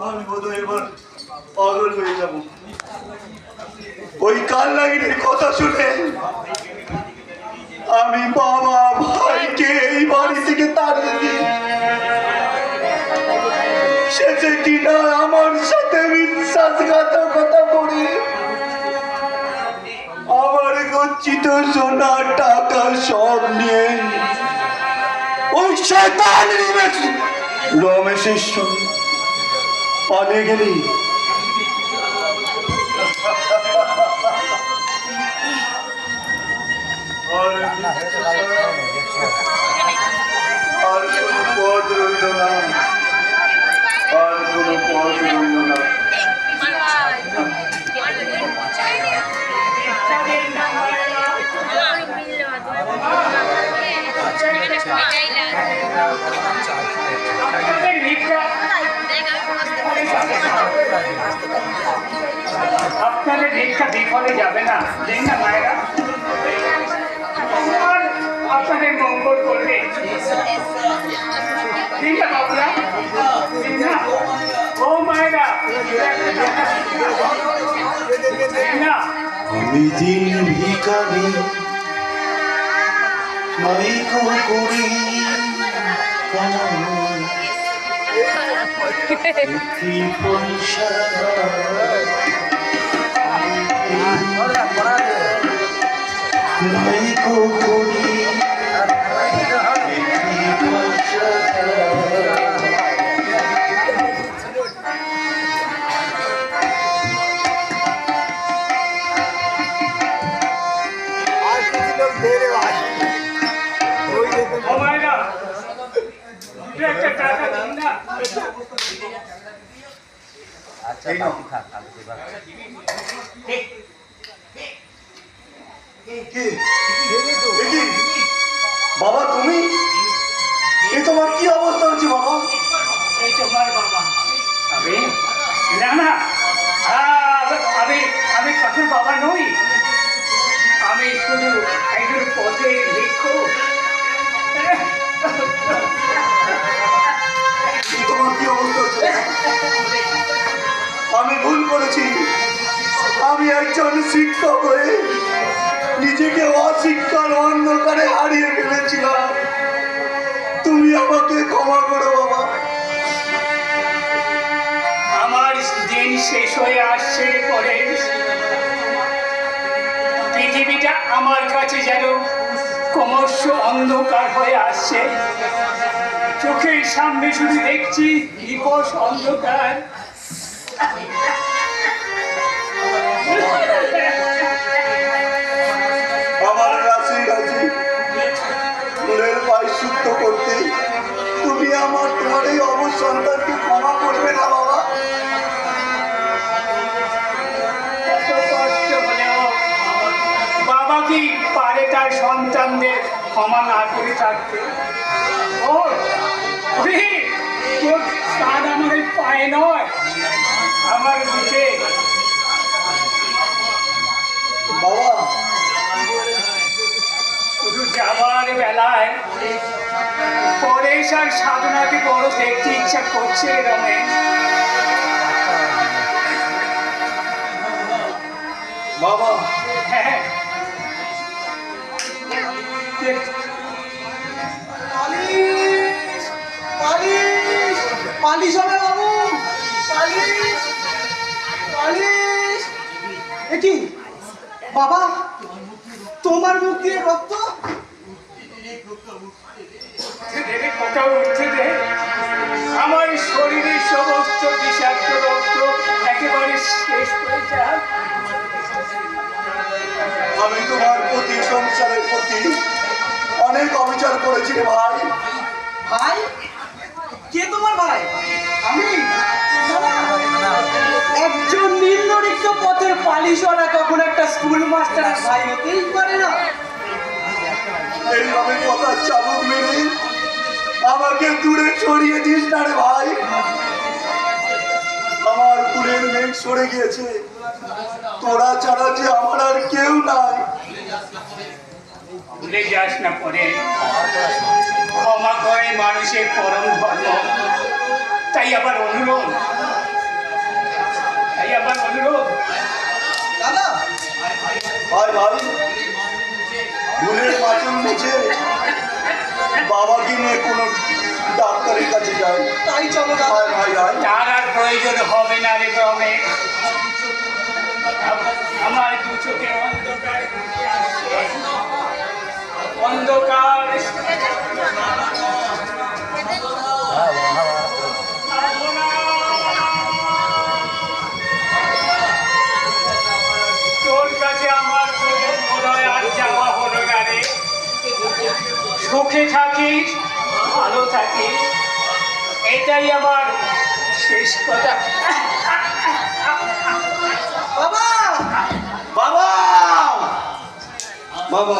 আমি বোধহয় এবার পাগল হয়ে যাব। ওই কাল লাগিনের কথা শুনে আমি বাবা ভাইকে এই বাড়ি থেকে তাড়িয়ে দিই, শেষে কিনা আমার সাথে বিশ্বাসঘাতকতা করে আমার গচ্ছিত সোনা টাকা সব নিয়ে ওই শয়তান রমেশের সঙ্গে পালিয়ে গেলি। আর কোনো পথ রইল না, আর কোনো পথ রইল না। আপনাদের ভিক্ষা বিফলে যাবে না, না মায়েরা, আপনাদের মঙ্গল করবে। বাবুরা ও মায়েরা, আমি দিন ভিখারি মাইকো করি মাইকো করি বাবা তুমি এ তোমার কি অবস্থা হচ্ছে বাবা? এই তোমার বাবা আমি না না আমি কাকুর বাবা নই, আমি শুধু একজন পথের ভিক্ষুক। তোমার কি অবস্থা হচ্ছে? আমি ভুল করেছি, আমি একজন শিক্ষক হয়ে নিজেকে অশিক্ষার অন্ধকারে হারিয়ে ফেলেছিলাম। তুমি আমাকে ক্ষমা করো বাবা। আমার দিন শেষ হয়ে আসছে পরে পৃথিবীটা আমার কাছে যেন ক্রমশ অন্ধকার হয়ে আসছে। চোখের সামনে শুধু দেখছি দিবস অন্ধকার। আমার রাশি রাশি ফুলের পারিশুদ্ধ করতে তুমি তোমার এই অবশ সন্তানকে ক্ষমা করবে না বাবা? বাবা কি পারে তার সন্তানদের ক্ষমা না করে থাকতে? তোর স্থান আমার পায়ে নয়, আমার বুঝে। বাবা শুধু যাবার বেলায় পরেশ আর সাধনাকে বড় দেখতে ইচ্ছা করছে রমেশ। বাবা হ্যাঁ পালিশ হবে বাবু, পালিশ পালিশ। এটি বাবা, তোমার মুখ দিয়ে রক্ত? কোথাও উঠছে যে আমার শরীরের সমস্ত বিষাক্ত রক্ত একেবারে শেষ হয়ে যায়। আমি তোমার প্রতি সংসারের প্রতি অনেক অবিচার করেছি রে ভাই। ভাই? কে তোমার ভাই? আমি? একজন নিম্নলিখিত পথের পালিশওয়ালা কখন একটা স্কুল মাস্টারের ভাই হতেই পারে না। এইভাবে কথা চাবুক মেরে আমাকে দূরে সরিয়ে দিস না রে ভাই। আমার কুলের মেঘ সরে গিয়েছে, তোরা ছাড়া যে আমার আর কেউ নাই। ভুলে যাস না পরে ক্ষমা করে মানুষের পরম ধর্ম। তাই আবার অনুরোধ দাদা ভাই ভাই ভুলের পাচন মুছে বাবাকে নিয়ে কোনো ডাক্তারের কাছে যাই। তাই চলো দাদা। ভাই ভাই ভাই তার আর প্রয়োজন হবে না রে রমেশ। আমার দু চোখে অন্ধকার ঘুরে আসছে। অন্ধকার তোর কাছে আমার বোধহয় আর যাওয়া হলো না রে। সুখে থাকিস, ভালো থাকিস, এটাই আমার শেষ কথা। বাবা বাবা বাবা